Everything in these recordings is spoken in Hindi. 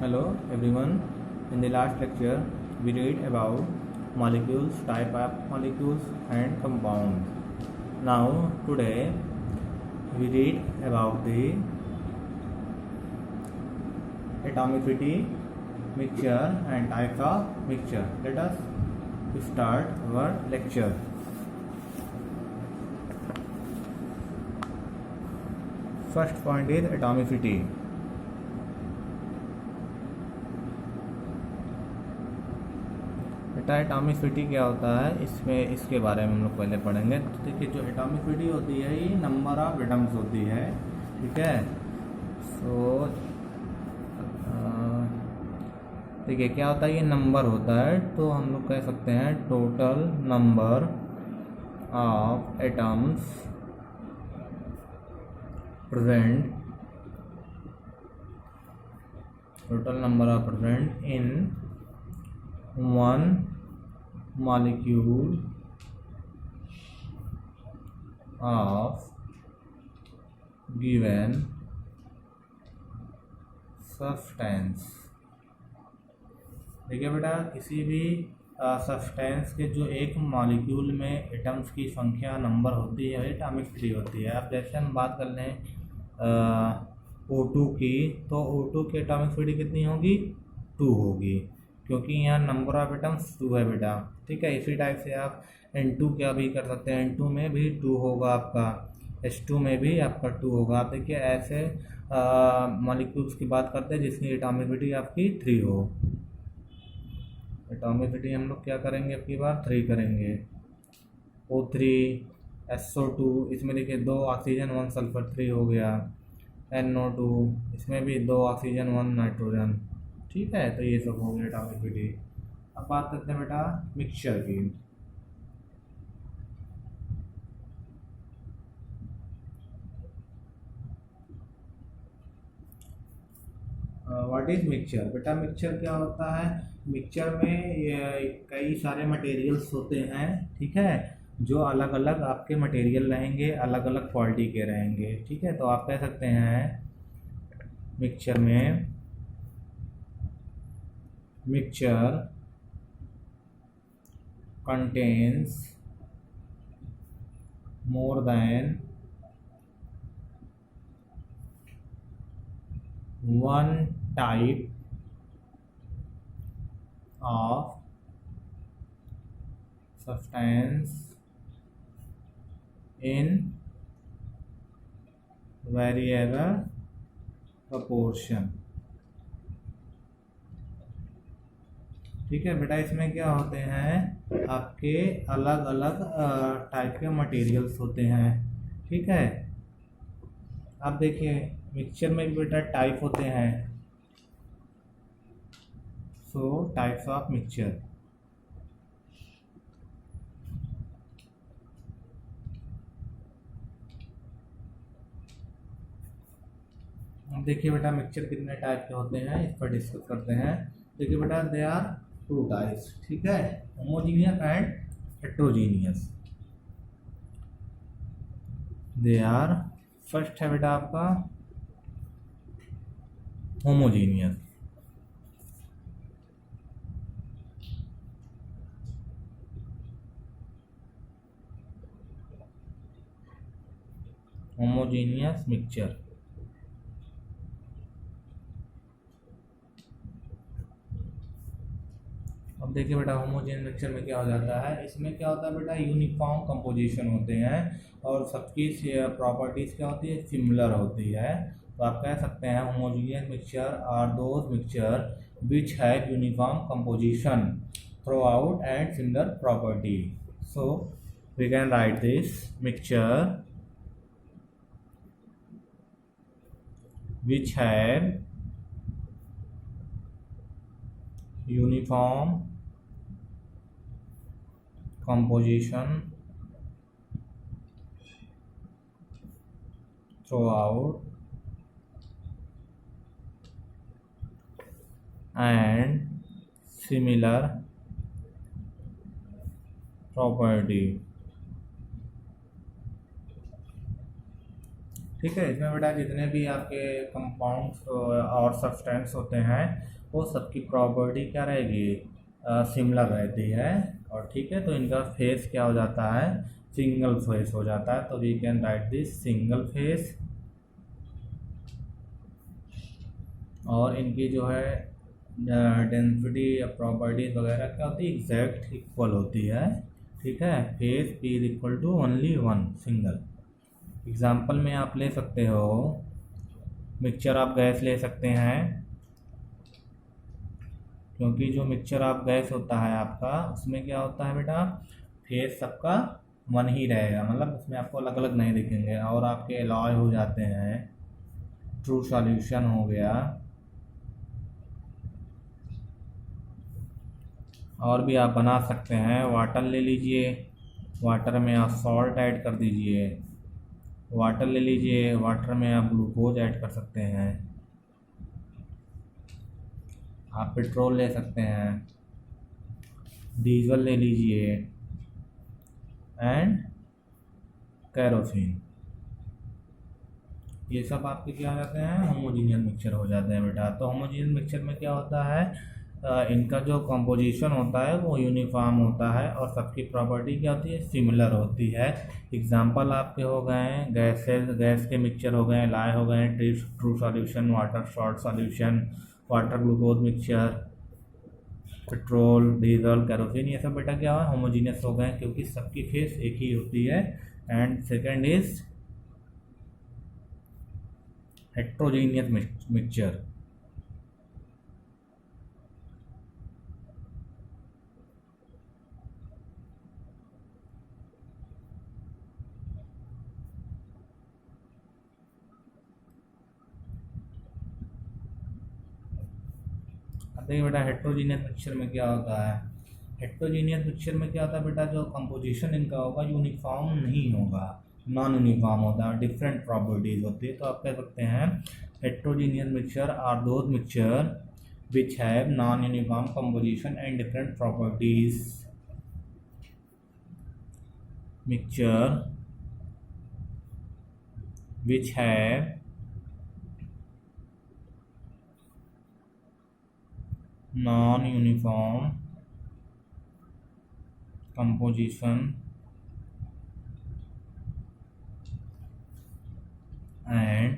Hello everyone. In the last lecture, we read about molecules, type of molecules and compounds. Now today we read about the atomicity, mixture and types of mixture. Let us start our lecture. First point is atomicity. Atomicity क्या होता है, इसमें इसके बारे में हम लोग पहले पढ़ेंगे। तो देखिए, जो एटॉमिसिटी होती है ये नंबर ऑफ एटम्स होती है, ठीक है। सो देखिए क्या होता है, ये नंबर होता है, तो हम लोग कह सकते हैं total number of atoms present, total number of present in one molecule of given substance। देखिए बेटा, किसी भी सब्सटेंस के जो एक मॉलिक्यूल में एटम्स की संख्या नंबर होती है, एटॉमिसिटी होती है। अब जैसे हम बात कर लें O2 की, तो O2 की एटॉमिसिटी कितनी होगी? 2 होगी, क्योंकि यहाँ नंबर ऑफ एटम्स 2 है बेटा, ठीक है। इसी टाइप से आप N2 क्या भी कर सकते हैं, N2 में भी 2 होगा आपका, H2 में भी आपका 2 होगा। आप देखिए ऐसे मॉलिक्यूल्स की बात करते हैं जिसकी एटॉमिसिटी आपकी 3 हो। एटॉमिसिटी हम लोग क्या करेंगे, अब की बार 3 करेंगे। O3 SO2, इसमें देखिए 2 ऑक्सीजन 1 सल्फर 3 हो गया। NO2, इसमें भी 2 ऑक्सीजन 1 नाइट्रोजन, ठीक है। तो ये सब हो गया एटॉमिसिटी। अब बात करते हैं बेटा मिक्सचर की। What is mixture? बेटा मिक्सचर क्या होता है? मिक्सचर में कई सारे मटेरियल्स होते हैं, ठीक है, जो अलग अलग आपके मटेरियल रहेंगे, अलग अलग क्वालिटी के रहेंगे, ठीक है। तो आप कह सकते हैं मिक्सचर में mixture contains more than one type of substance in variable proportion, ठीक है बेटा। इसमें क्या होते हैं, आपके अलग अलग टाइप के मटेरियल्स होते हैं, ठीक है। आप देखिए मिक्सचर में भी बेटा टाइप होते हैं। सो टाइप्स ऑफ मिक्सचर, अब देखिए बेटा मिक्सचर कितने टाइप के होते हैं, इस पर डिस्कस करते हैं। देखिए बेटा, दे आर 2 टाइप्स, ठीक है, homogeneous and heterogeneous. They are, first है बेटा आपका होमोजीनियस। होमोजीनियस मिक्सचर, अब देखिए बेटा होमोजेनियस मिक्सचर में क्या हो जाता है, इसमें क्या होता है बेटा, यूनिफॉर्म कंपोजिशन होते हैं और सबकी प्रॉपर्टीज क्या होती है, सिमिलर होती है। तो आप कह सकते हैं homogeneous mixture are those mixture which have uniform composition through and similar property. So we can write this mixture which have uniform composition throughout and similar property। ठीक है। इसमें बेटा जितने भी आपके कंपाउंड्स और सब्सटेंस होते हैं वो सबकी प्रॉपर्टी क्या रहेगी, सिमिलर रहती है। और ठीक है, तो इनका फेस क्या हो जाता है, सिंगल फेस हो जाता है। तो we can write this single phase. और इनकी जो है डेंसिटी या प्रॉपर्टीज वगैरह क्या होती है, एग्जैक्ट इक्वल होती है। ठीक है, phase P is equal to only one single. Example में आप ले सकते हो, मिक्सचर ऑफ गैस ले सकते हैं, क्योंकि जो मिक्सचर ऑफ गैस होता है आपका, उसमें क्या होता है बेटा, फेस सबका वन ही रहेगा, मतलब उसमें आपको अलग अलग नहीं दिखेंगे। और आपके एलॉय हो जाते हैं, ट्रू सॉल्यूशन हो गया। और भी आप बना सकते हैं, वाटर ले लीजिए, वाटर में आप सॉल्ट ऐड कर दीजिए, वाटर ले लीजिए, वाटर में आप ग्लूकोज ऐड कर सकते हैं, आप पेट्रोल ले सकते हैं, डीजल ले लीजिए, एंड कैरोसिन। ये सब आपके क्या हो जाते हैं, होमोजीनियस मिक्सचर हो जाते हैं बेटा। तो होमोजीनियस मिक्सचर में क्या होता है, इनका जो कंपोजिशन होता है वो यूनिफॉर्म होता है और सबकी प्रॉपर्टी क्या होती है, सिमिलर होती है। एग्जांपल आपके हो गए हैं गैस के मिक्सचर हो गए, लाए हो गए true solution, water salt solution, water glucose mixture, petrol, diesel, kerosene. ये सब बेटा क्या है, होमोजीनियस हो गए क्योंकि सबकी फेस एक ही होती है। And second is heterogeneous mixture. अब देखिए बेटा, हेट्रोजीनियस मिक्सचर में क्या होता है, हेट्रोजीनियस मिक्सचर में क्या होता है बेटा, जो कंपोजिशन इनका होगा यूनिफॉर्म नहीं होगा, नॉन यूनिफॉर्म होता है, डिफरेंट प्रॉपर्टीज होती है। तो आप कह सकते हैं heterogeneous mixture are those mixture which have non-uniform composition and different properties. Mixture which have non-uniform composition and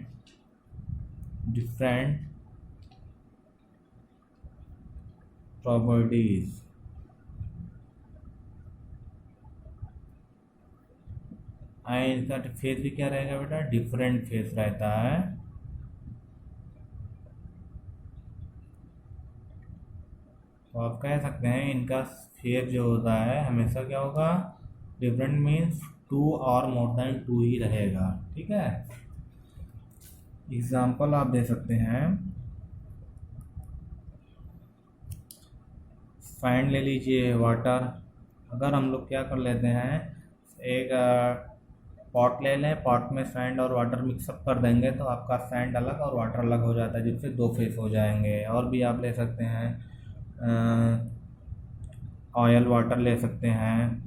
different properties. इनका फेस भी क्या रहेगा बेटा, डिफरेंट फेस रहता है। तो आप कह सकते हैं इनका फेस जो होता है हमेशा क्या होगा, डिफरेंट मीन्स टू और मोर देन टू ही रहेगा। ठीक है, एग्जाम्पल आप दे सकते हैं, सैंड ले लीजिए, वाटर। अगर हम लोग क्या कर लेते हैं, एक पॉट ले लें, पॉट में सैंड और वाटर मिक्सअप कर देंगे तो आपका सैंड अलग और वाटर अलग हो जाता है, जिससे दो फेस हो जाएंगे। और भी आप ले सकते हैं, ऑयल वाटर ले सकते हैं,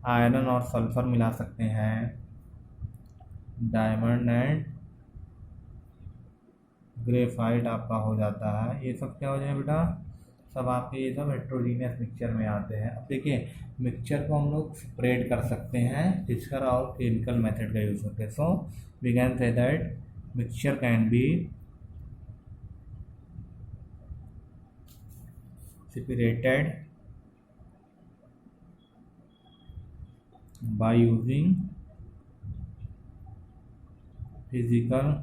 आयरन और सल्फर मिला सकते हैं, डायमंड एंड ग्रेफाइट आपका हो जाता है। ये सब क्या हो जाए बेटा, सब आपके ये सब हेट्रोजीनियस मिक्सचर में आते हैं। अब देखिए, मिक्सचर को हम लोग सेपरेट कर सकते हैं फिजिकल और केमिकल मेथड का यूज़ करके। So we can say that mixture can be separated by using physical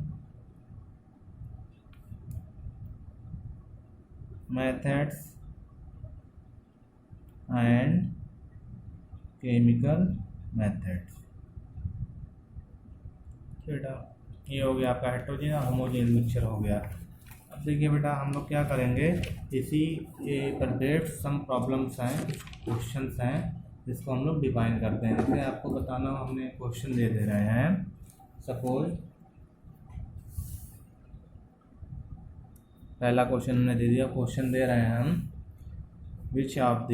methods and chemical methods। बेटा ये हो गया आपका हेट्रोजीन और होमोजीनियस मिक्सचर हो गया। अब देखिए बेटा, हम लोग क्या करेंगे, इसी पर बेस्ड सम प्रॉब्लम्स हैं, क्वेश्चंस हैं, जिसको हम लोग डिफाइन करते हैं। जैसे आपको बताना, हमने क्वेश्चन दे रहे हैं, सपोज पहला क्वेश्चन हमने दे दिया, क्वेश्चन दे रहे हैं हम, which of the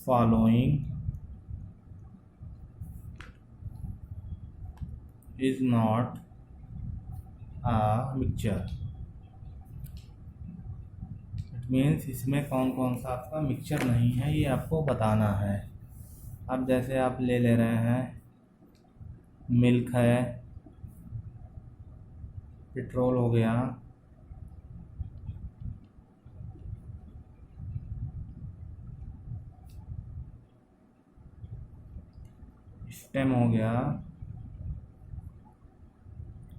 following is not a mixture। It means इसमें कौन कौन सा आपका मिक्सचर नहीं है ये आपको बताना है। अब जैसे आप ले रहे हैं, मिल्क है, पेट्रोल हो गया, स्टेम हो गया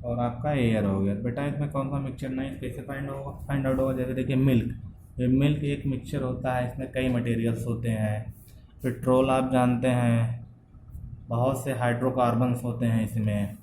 और आपका एयर हो गया। बेटा इसमें कौन सा मिक्सचर नहीं, कैसे फाइंड आउट होगा? जैसे देखिए मिल्क, ये मिल्क एक मिक्सचर होता है, इसमें कई मटेरियल्स होते हैं। पेट्रोल आप जानते हैं, बहुत से हाइड्रोकार्बन्स होते हैं इसमें।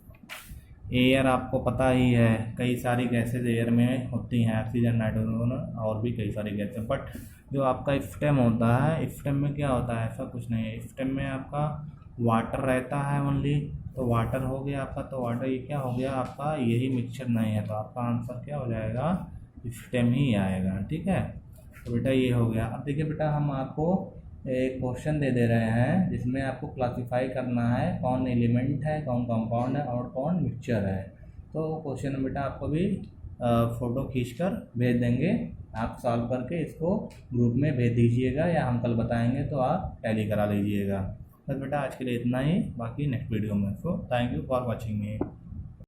एयर आपको पता ही है, कई सारी गैसेज एयर में होती हैं, ऑक्सीजन, नाइट्रोजन और भी कई सारी गैसें। बट जो आपका स्टेम होता है, स्टेम में क्या होता है? ऐसा कुछ नहीं है। स्टेम में आपका वाटर रहता है ओनली, तो वाटर हो गया आपका, तो वाटर ये क्या हो गया आपका, यही मिक्सचर नहीं है, तो आपका आंसर क्या हो जाएगा? स्टेम ही आएगा। ठीक है, तो बेटा ये हो गया। अब देखिए बेटा, हम आपको एक क्वेश्चन दे रहे हैं जिसमें आपको क्लासिफाई करना है कौन एलिमेंट है, कौन कंपाउंड है और कौन मिक्सचर है। तो क्वेश्चन में बेटा आपको भी फ़ोटो खींचकर भेज देंगे, आप सॉल्व करके इसको ग्रुप में भेज दीजिएगा या हम कल बताएंगे तो आप टैली करा लीजिएगा। बस बेटा आज के लिए इतना ही, बाकी नेक्स्ट वीडियो में। So thank you for watching me.